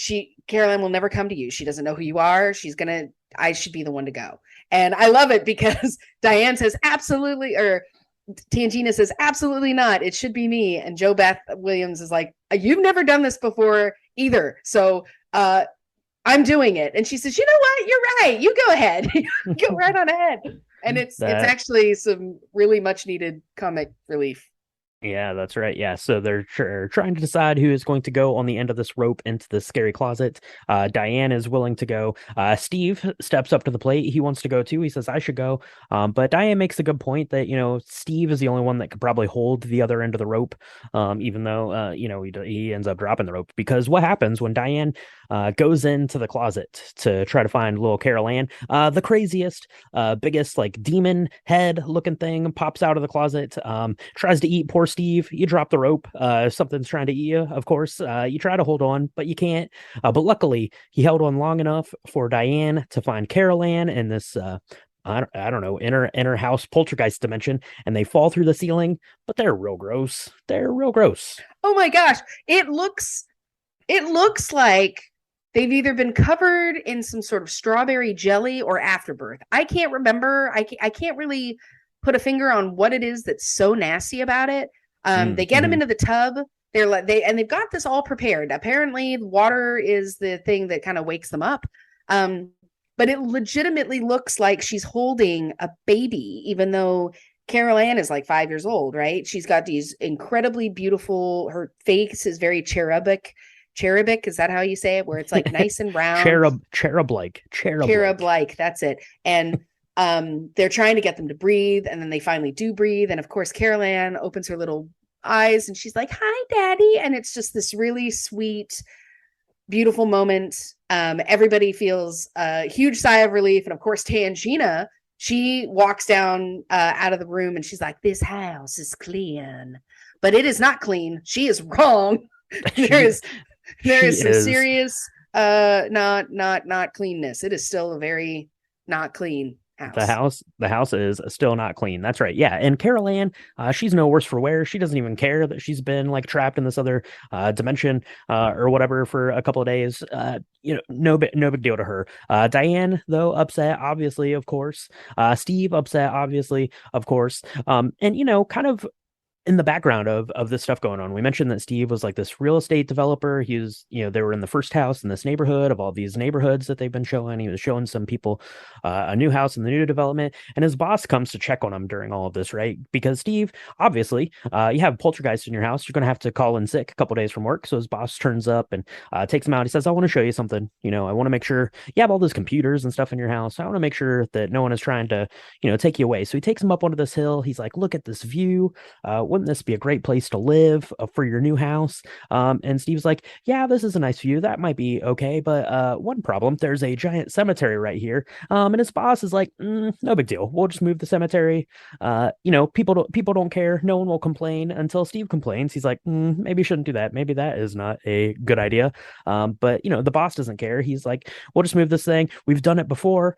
Caroline will never come to you. She doesn't know who you are. I should be the one to go. And I love it because Diane says absolutely, or Tangina says, absolutely not. It should be me. And Jo Beth Williams is like, you've never done this before either. So I'm doing it. And she says, you know what? You're right. You go ahead. Go right on ahead. And it's actually some really much needed comic relief. Yeah, that's right. Yeah, so they're trying to decide who is going to go on the end of this rope into the scary closet. Diane is willing to go. Steve steps up to the plate. He wants to go too. He says, I should go. But Diane makes a good point that, Steve is the only one that could probably hold the other end of the rope, even though, he ends up dropping the rope. Because what happens when Diane goes into the closet to try to find little Carol Ann, the craziest, biggest, like, demon head looking thing pops out of the closet, tries to eat poor Steve. You drop the rope. If something's trying to eat you, of course, you try to hold on, but you can't. But luckily, he held on long enough for Diane to find Carol Ann in this, I don't know, inner house poltergeist dimension, and they fall through the ceiling, but they're real gross. They're real gross. Oh my gosh. It looks like they've either been covered in some sort of strawberry jelly or afterbirth. I can't remember. I can't really put a finger on what it is that's so nasty about it. They get them into the tub. They've got this all prepared. Apparently, water is the thing that kind of wakes them up. But it legitimately looks like she's holding a baby, even though Carol Ann is like 5 years old, right? She's got these incredibly beautiful, her face is very cherubic. Is that how you say it? Where it's like nice and round. Cherub-like. That's it. And they're trying to get them to breathe, and then they finally do breathe. And of course, Carol Ann opens her little eyes and she's like, hi, Daddy. And it's just this really sweet, beautiful moment. Everybody feels a huge sigh of relief. And of course, Tangina, she walks down out of the room and she's like, this house is clean. But it is not clean. She is wrong. There is some serious not cleanness. It is still a very not clean house. The house is still not clean. That's right. Yeah. And Carol Ann, she's no worse for wear. She doesn't even care that she's been like trapped in this other dimension or whatever for a couple of days. No big deal to her. Diane, though, upset, obviously, of course. Steve, upset, obviously, of course. And kind of in the background of this stuff going on, we mentioned that Steve was like this real estate developer. He was, they were in the first house in this neighborhood of all these neighborhoods that they've been showing. He was showing some people a new house in the new development, and his boss comes to check on him during all of this, right? Because Steve, obviously, you have poltergeist in your house, you're going to have to call in sick a couple days from work. So his boss turns up and takes him out. He says, I want to show you something. I want to make sure you have all those computers and stuff in your house. I want to make sure that no one is trying to, take you away. So he takes him up onto this hill. He's like, look at this view. Wouldn't this be a great place to live for your new house? And Steve's like, yeah, this is a nice view. That might be okay. But one problem, there's a giant cemetery right here. And his boss is like, no big deal. We'll just move the cemetery. People don't care. No one will complain until Steve complains. He's like, maybe you shouldn't do that. Maybe that is not a good idea. But the boss doesn't care. He's like, we'll just move this thing. We've done it before.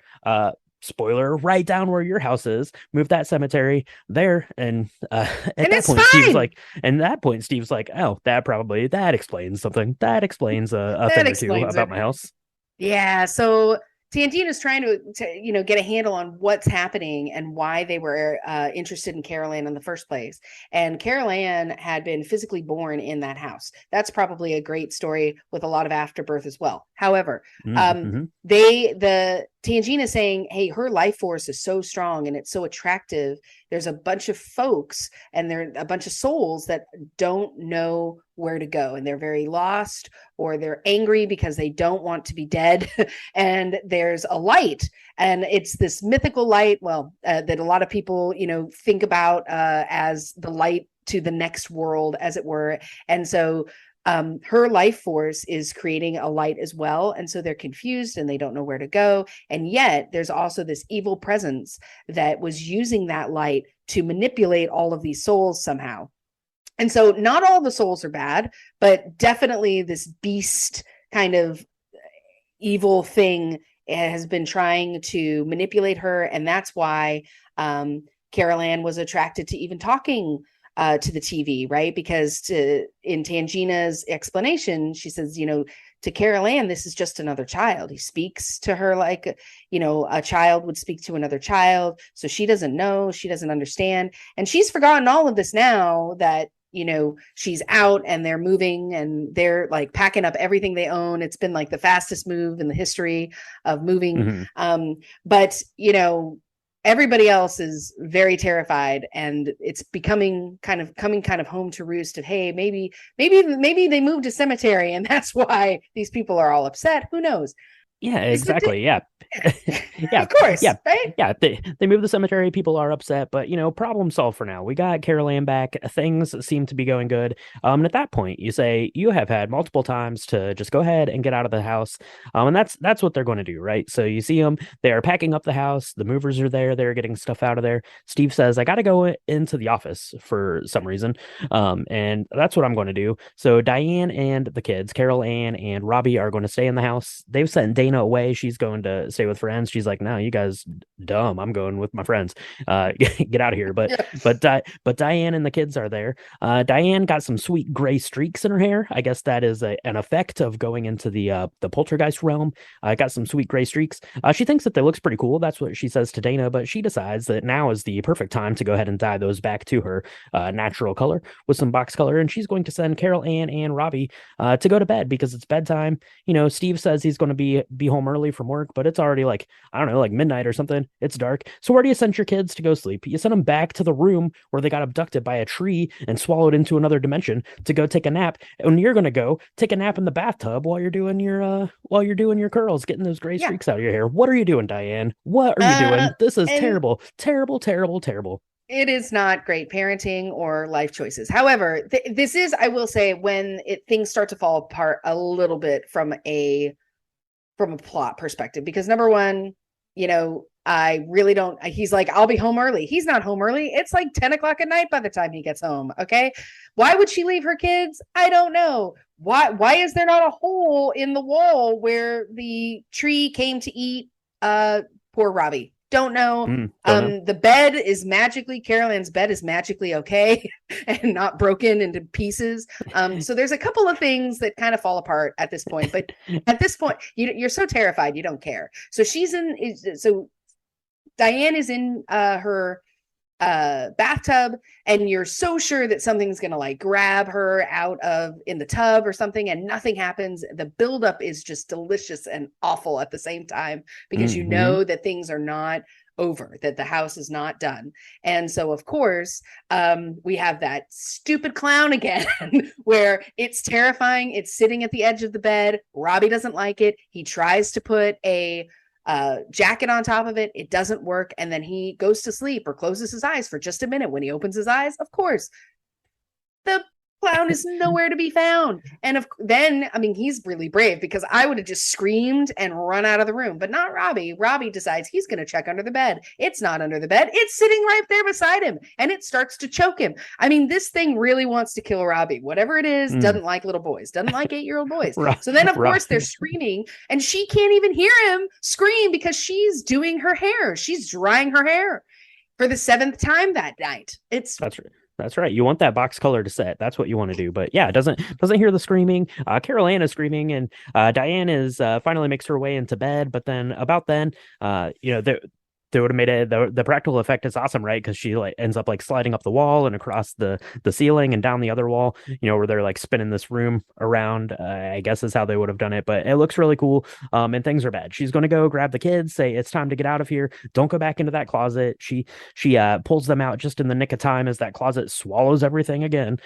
spoiler, right down where your house is, move that cemetery there. And at And that it's point, Steve's fine. like, oh, that explains something. That explains a That thing or two explains it. about my house. Yeah, so Tangina's trying to get a handle on what's happening and why they were interested in Carol Ann in the first place. And Carol Ann had been physically born in that house. That's probably a great story with a lot of afterbirth as well. However, Mm-hmm. the Tangina saying, "Hey, her life force is so strong and it's so attractive. There's a bunch of folks and there are a bunch of souls that don't know where to go, and they're very lost, or they're angry because they don't want to be dead." And there's a light, and it's this mythical light, that a lot of people think about as the light to the next world, as it were. And so her life force is creating a light as well, and so they're confused and they don't know where to go. And yet there's also this evil presence that was using that light to manipulate all of these souls somehow. And so not all the souls are bad, but definitely this beast kind of evil thing has been trying to manipulate her. And that's why Carol Ann was attracted to even talking to the TV, right? Because in Tangina's explanation, she says, to Carol Ann, this is just another child. He speaks to her like, a child would speak to another child. So she doesn't know, she doesn't understand. And she's forgotten all of this now that she's out and they're moving and they're like packing up everything they own. It's been like the fastest move in the history of moving. Mm-hmm. But everybody else is very terrified, and it's coming kind of home to roost of, hey, maybe they moved a cemetery and that's why these people are all upset. Who knows? Yeah, Except exactly. Yeah. of Yeah. course, Yeah. right? Yeah. They move the cemetery, people are upset, but problem solved for now. We got Carol Ann back. Things seem to be going good. And at that point, you say you have had multiple times to just go ahead and get out of the house. And that's what they're going to do, right? So you see them, they are packing up the house, the movers are there, they're getting stuff out of there. Steve says, I gotta go into the office for some reason. And that's what I'm going to do. So Diane and the kids, Carol Ann and Robbie, are going to stay in the house. They've sent Dana away. She's going to stay with friends. She's like, no, you guys dumb. I'm going with my friends. Get out of here. Yeah. But Diane and the kids are there. Diane got some sweet gray streaks in her hair. I guess that is an effect of going into the poltergeist realm. Got some sweet gray streaks. She thinks that they looks pretty cool. That's what she says to Dana, but she decides that now is the perfect time to go ahead and dye those back to her natural color with some box color. And she's going to send Carol Ann and Robbie to go to bed because it's bedtime. Steve says he's going to be home early from work, but it's already like, I don't know, like midnight or something. It's dark. So where do you send your kids to go sleep? You send them back to the room where they got abducted by a tree and swallowed into another dimension to go take a nap. And you're going to go take a nap in the bathtub while you're doing your curls, getting those gray Yeah. streaks out of your hair. What are you doing, Diane? What are you Uh, doing? This is and terrible, terrible, terrible, terrible. it is not great parenting or life choices. However, this is, I will say, when things start to fall apart a little bit from a plot perspective, because number one, I really don't. He's like, I'll be home early. He's not home early. It's like 10 o'clock at night by the time he gets home. Okay, why would she leave her kids? I don't know. Why is there not a hole in the wall where the tree came to eat poor Robbie? Don't know. Don't know. The bed is magically, Carol Ann's bed is magically okay and not broken into pieces. So there's a couple of things that kind of fall apart at this point, but at this point, you're so terrified you don't care. So so Diane is in her bathtub, and you're so sure that something's gonna like grab her out of in the tub or something, and nothing happens. The buildup is just delicious and awful at the same time, because you Mm-hmm. know that things are not over, that the house is not done. And so of course we have that stupid clown again where it's terrifying. It's sitting at the edge of the bed. Robbie doesn't like it. He tries to put a jacket on top of it. It doesn't work. And then he goes to sleep or closes his eyes for just a minute. When he opens his eyes, of course, the Clown is nowhere to be found. And then, I mean, he's really brave because I would have just screamed and run out of the room, but not Robbie. Robbie decides he's going to check under the bed. It's not under the bed, it's sitting right there beside him, and it starts to choke him. I mean, this thing really wants to kill Robbie. Whatever it is, Mm. doesn't like little boys, doesn't like 8-year-old boys. Right, So then, of right, course, they're screaming, and she can't even hear him scream because she's doing her hair. She's drying her hair for the 7th time that night. It's that's right. That's right. You want that box color to set. That's what you want to do. But yeah, it doesn't hear the screaming. Carol Ann is screaming, and Diane is finally makes her way into bed. But then about then, they would have made it. The practical effect is awesome, right? Because she like ends up like sliding up the wall and across the ceiling and down the other wall. Where they're like spinning this room around. I guess is how they would have done it. But it looks really cool. And things are bad. She's going to go grab the kids, say it's time to get out of here. Don't go back into that closet. She pulls them out just in the nick of time as that closet swallows everything again.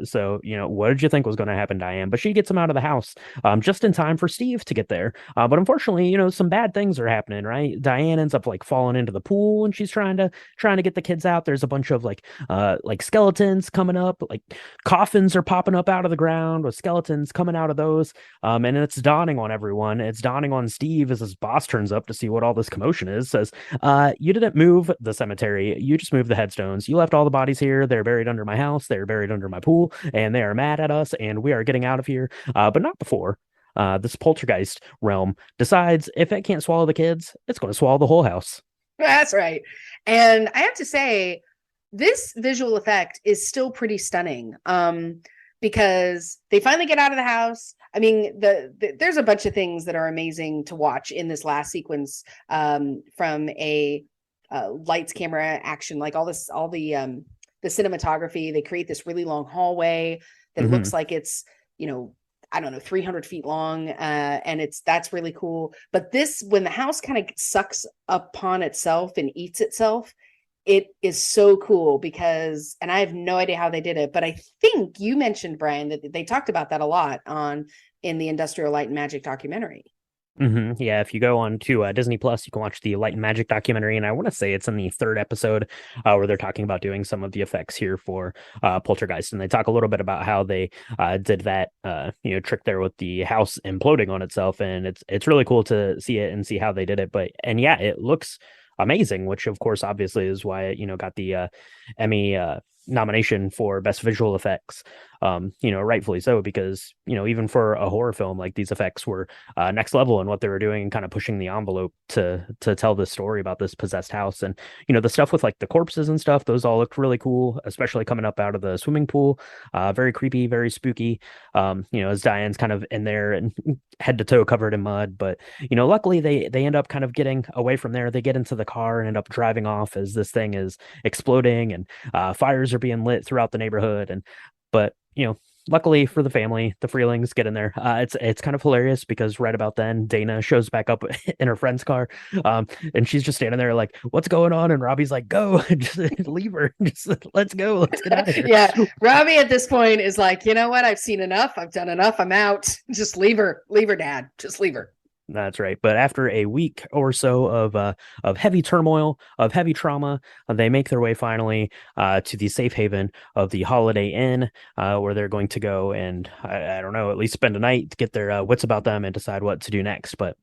So what did you think was going to happen, Diane? But she gets them out of the house just in time for Steve to get there. But unfortunately, some bad things are happening, right? Diane ends up like falling into the pool and she's trying to get the kids out. There's a bunch of like skeletons coming up, like coffins are popping up out of the ground with skeletons coming out of those. And it's dawning on everyone. It's dawning on Steve as his boss turns up to see what all this commotion is. Says, you didn't move the cemetery. You just moved the headstones. You left all the bodies here. They're buried under my house. They're buried under my pool, and they are mad at us. And we are getting out of here. But not before. This poltergeist realm decides if it can't swallow the kids, it's going to swallow the whole house. That's right. And I have to say, this visual effect is still pretty stunning. Because they finally get out of the house. I mean, there's a bunch of things that are amazing to watch in this last sequence, from a lights, camera, action, like all the cinematography. They create this really long hallway that looks like it's, I don't know, 300 feet long. And that's really cool. But when the house kind of sucks upon itself and eats itself, it is so cool because, and I have no idea how they did it, but I think you mentioned, Brian, that they talked about that a lot in the Industrial Light and Magic documentary. Yeah, if you go on to Disney Plus, you can watch the Light and Magic documentary, and I want to say it's in the 3rd episode where they're talking about doing some of the effects here for Poltergeist, and they talk a little bit about how they did that trick there with the house imploding on itself, and it's really cool to see it and see how they did it. But and yeah, it looks amazing, which of course obviously is why it got the Emmy nomination for best visual effects. Rightfully so, because even for a horror film, like, these effects were next level in what they were doing and kind of pushing the envelope to tell this story about this possessed house. And the stuff with like the corpses and stuff, those all looked really cool, especially coming up out of the swimming pool. Very creepy, very spooky. As Diane's kind of in there and head to toe covered in mud. But luckily they end up kind of getting away from there. They get into the car and end up driving off as this thing is exploding, and fires are being lit throughout the neighborhood. But luckily for the family, the Freelings get in there. It's kind of hilarious because right about then Dana shows back up in her friend's car, and she's just standing there like, "What's going on?" And Robbie's like, "Go, just leave her. Just let's go. Let's get out of here." Yeah, Robbie at this point is like, you know what? I've seen enough. I've done enough. I'm out. Just leave her, Dad. Just leave her. That's right. But after a week or so of heavy turmoil, of heavy trauma, they make their way finally to the safe haven of the Holiday Inn, where they're going to go and I don't know, at least spend a night to get their wits about them and decide what to do next. But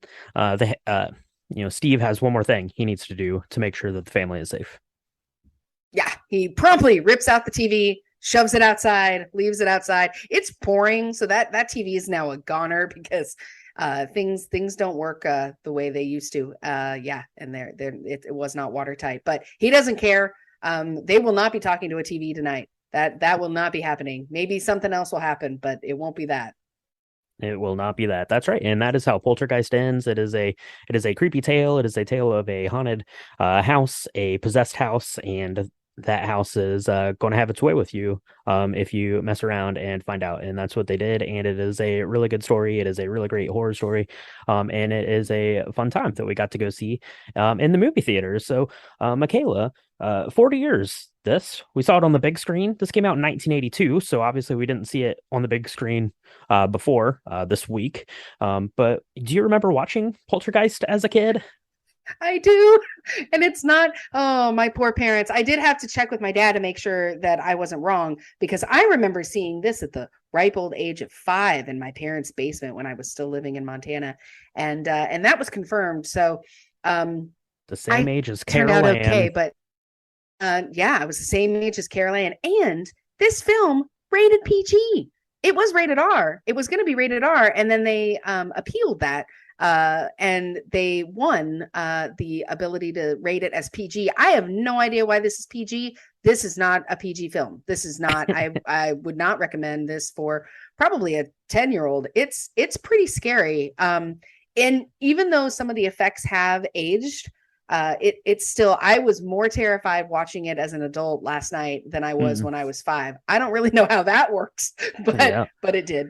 Steve has one more thing he needs to do to make sure that the family is safe. Yeah, he promptly rips out the TV, shoves it outside, leaves it outside. It's pouring, so that TV is now a goner because things don't work the way they used to. And it was not watertight, but he doesn't care. They will not be talking to a TV tonight. That will not be happening. Maybe something else will happen, but it won't be that. It will not be that. That's right. And that is how Poltergeist ends. It is a creepy tale. It is a tale of a haunted house, a possessed house, and that house is going to have its way with you if you mess around and find out. And that's what they did. And it is a really good story. It is a really great horror story. And it is a fun time that we got to go see in the movie theaters. So, Michaela, 40 years. We saw it on the big screen. This came out in 1982. So obviously we didn't see it on the big screen before this week. But do you remember watching Poltergeist as a kid? I do. And it's not, oh, my poor parents. I did have to check with my dad to make sure that I wasn't wrong because I remember seeing this at the ripe old age of 5 in my parents' basement when I was still living in Montana. And that was confirmed. So The same I age as turned Carol out okay. Ann. But yeah, I was the same age as Carol Ann. And this film rated PG. It was rated R. It was going to be rated R, and then they appealed that, and they won the ability to rate it as PG. I have no idea why this is PG. This is not a PG film. This is not. I would not recommend this for probably a 10-year-old. It's pretty scary. And even though some of the effects have aged, it's still, I was more terrified watching it as an adult last night than I was Mm, when I was 5. I don't really know how that works, but yeah. it did.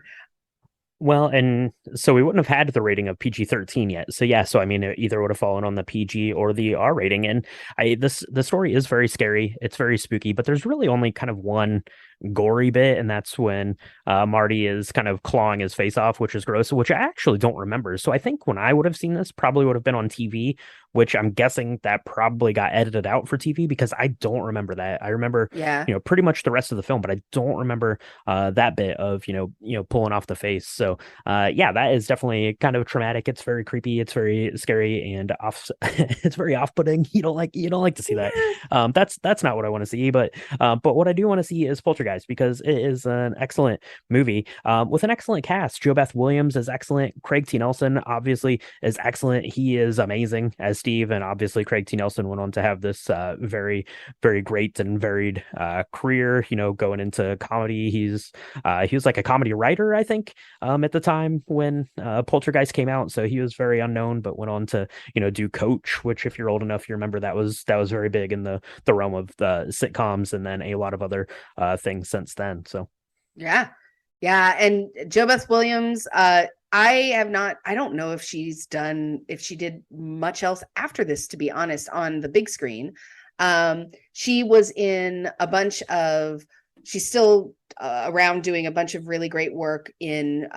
Well, and so we wouldn't have had the rating of PG-13 yet. So yeah, so I mean, it either would have fallen on the PG or the R rating. And the story is very scary. It's very spooky, but there's really only kind of one gory bit, and that's when Marty is kind of clawing his face off, which is gross, which I actually don't remember. So I think when I would have seen this, probably would have been on TV, which I'm guessing that probably got edited out for TV because I don't remember that. I remember, Yeah. pretty much the rest of the film, but I don't remember that bit of pulling off the face. So yeah, that is definitely kind of traumatic. It's very creepy. It's very scary and off. It's very off-putting. You don't like to see that. Yeah. That's not what I want to see. But what I do want to see is Poltergeist because it is an excellent movie with an excellent cast. Jo Beth Williams is excellent. Craig T. Nelson obviously is excellent. He is amazing as Steve, and obviously Craig T. Nelson went on to have this very very great and varied career. Going into comedy, he was like a comedy writer, I think, at the time when Poltergeist came out. So he was very unknown, but went on to do Coach, which if you're old enough, you remember that was very big in the realm of the sitcoms, and then a lot of other things since then. So Yeah. Yeah. And Jo Beth Williams, I don't know if she did much else after this, to be honest, on the big screen. She was in a bunch of, she's still around doing a bunch of really great work in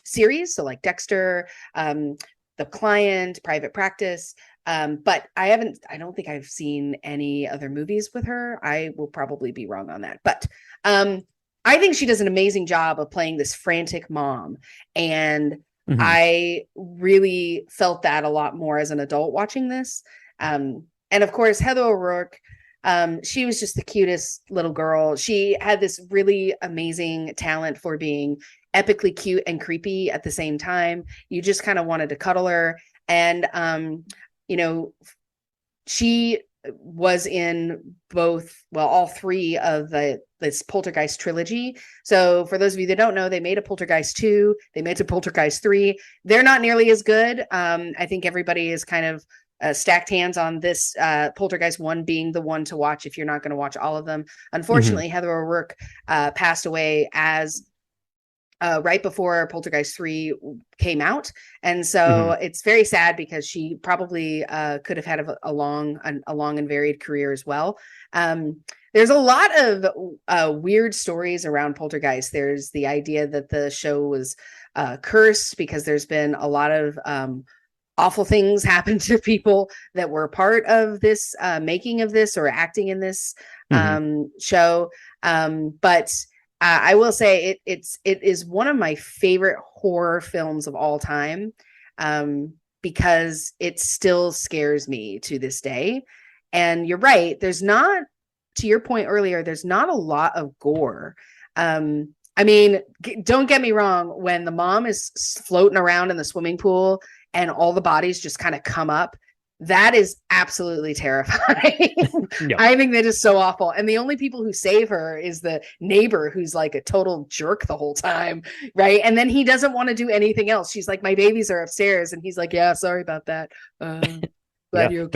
series. So like Dexter, The Client, Private Practice. But I don't think I've seen any other movies with her. I will probably be wrong on that. But um, I think she does an amazing job of playing this frantic mom. And mhm. I really felt that a lot more as an adult watching this. And of course, Heather O'Rourke, she was just the cutest little girl. She had this really amazing talent for being epically cute and creepy at the same time. You just kind of wanted to cuddle her. And, you know, she was in all three of this Poltergeist trilogy. So for those of you that don't know, they made a Poltergeist 2, they made a Poltergeist 3. They're not nearly as good. I think everybody is kind of stacked hands on this Poltergeist 1 being the one to watch if you're not going to watch all of them. Mhm. Unfortunately, Heather O'Rourke passed away as right before Poltergeist 3 came out. And so Mhm. it's very sad because she probably could have had a long and varied career as well. There's a lot of weird stories around Poltergeist. There's the idea that the show was cursed because there's been a lot of awful things happen to people that were part of this making of this or acting in this Mhm. show. But I will say it is one of my favorite horror films of all time, because it still scares me to this day. And you're right, there's not, to your point earlier, there's not a lot of gore. I mean, don't get me wrong, when the mom is floating around in the swimming pool and all the bodies just kind of come up, that is absolutely terrifying. Yep. I think that is so awful. And the only people who save her is the neighbor who's like a total jerk the whole time. Right. And then he doesn't want to do anything else. She's like, my babies are upstairs. And he's like, yeah, sorry about that. Yeah, Glad you're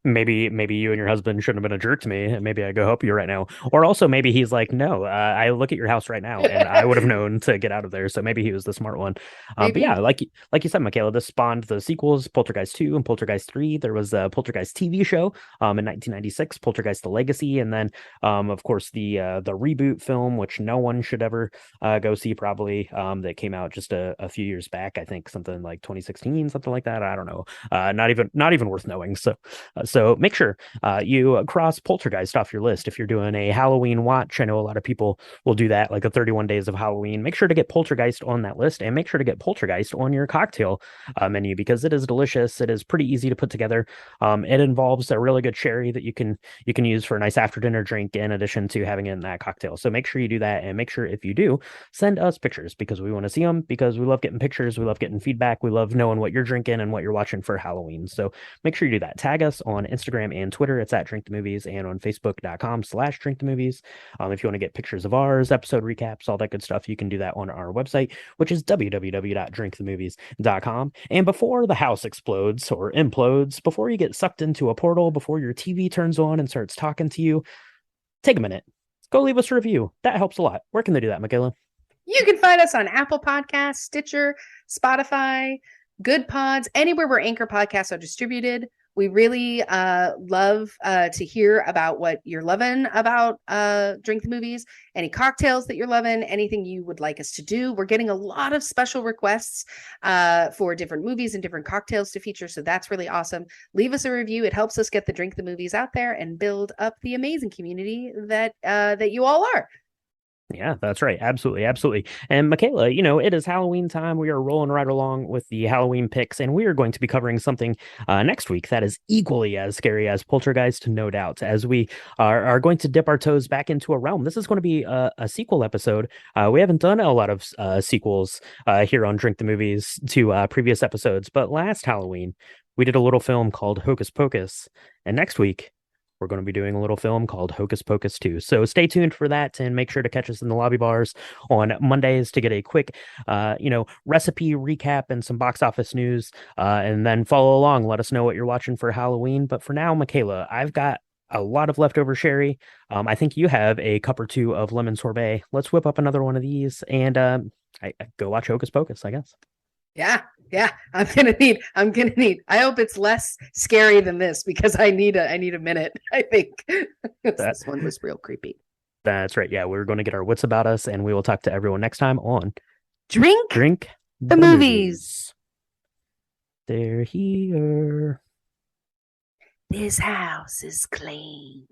maybe, okay. maybe you and your husband shouldn't have been a jerk to me. And maybe I go help you right now. Or also maybe he's like, no, I look at your house right now, and I would have known to get out of there. So maybe he was the smart one. But yeah, Maybe. like you said, Michaela, this spawned the sequels, Poltergeist 2 and Poltergeist 3. There was a Poltergeist TV show in 1996, Poltergeist: The Legacy, and then of course the reboot film, which no one should ever go see probably, that came out just a few years back. I think something like 2016, something like that. I don't know. Not even worth knowing. going. So make sure you cross Poltergeist off your list if you're doing a Halloween watch. I know a lot of people will do that, like the 31 days of Halloween. Make sure to get Poltergeist on that list, and make sure to get Poltergeist on your cocktail menu because it is delicious. It is pretty easy to put together. It involves a really good sherry that you can use for a nice after dinner drink in addition to having it in that cocktail. So make sure you do that, and make sure if you do, send us pictures because we want to see them because we love getting pictures, we love getting feedback, we love knowing what you're drinking and what you're watching for Halloween. So make sure you do that. Tag us on Instagram and Twitter. It's at Drink the Movies, and on Facebook.com/Drink the Movies. If you want to get pictures of ours, episode recaps, all that good stuff, you can do that on our website, which is www.drinkthemovies.com. And before the house explodes or implodes, before you get sucked into a portal, before your TV turns on and starts talking to you, take a minute. Go leave us a review. That helps a lot. Where can they do that, Michaela? You can find us on Apple Podcasts, Stitcher, Spotify, Good Pods, anywhere where Anchor podcasts are distributed. We really love to hear about what you're loving about Drink the Movies, any cocktails that you're loving, anything you would like us to do. We're getting a lot of special requests for different movies and different cocktails to feature. So that's really awesome. Leave us a review. It helps us get the Drink the Movies out there and build up the amazing community that you all are. Yeah, that's right. Absolutely. Absolutely. And Michaela, it is Halloween time. We are rolling right along with the Halloween picks, and we are going to be covering something next week that is equally as scary as Poltergeist, no doubt, as we are going to dip our toes back into a realm. This is going to be a sequel episode. We haven't done a lot of sequels here on Drink the Movies to previous episodes, but last Halloween, we did a little film called Hocus Pocus. And next week, we're going to be doing a little film called Hocus Pocus 2. So stay tuned for that and make sure to catch us in the lobby bars on Mondays to get a quick, recipe recap and some box office news. And then follow along. Let us know what you're watching for Halloween. But for now, Michaela, I've got a lot of leftover sherry. I think you have a cup or two of lemon sorbet. Let's whip up another one of these and I go watch Hocus Pocus, I guess. Yeah. I'm gonna need. I hope it's less scary than this because I need a minute. I think this one was real creepy. That's right. Yeah, we're going to get our wits about us, and we will talk to everyone next time on Drink the Movies. They're here. This house is clean.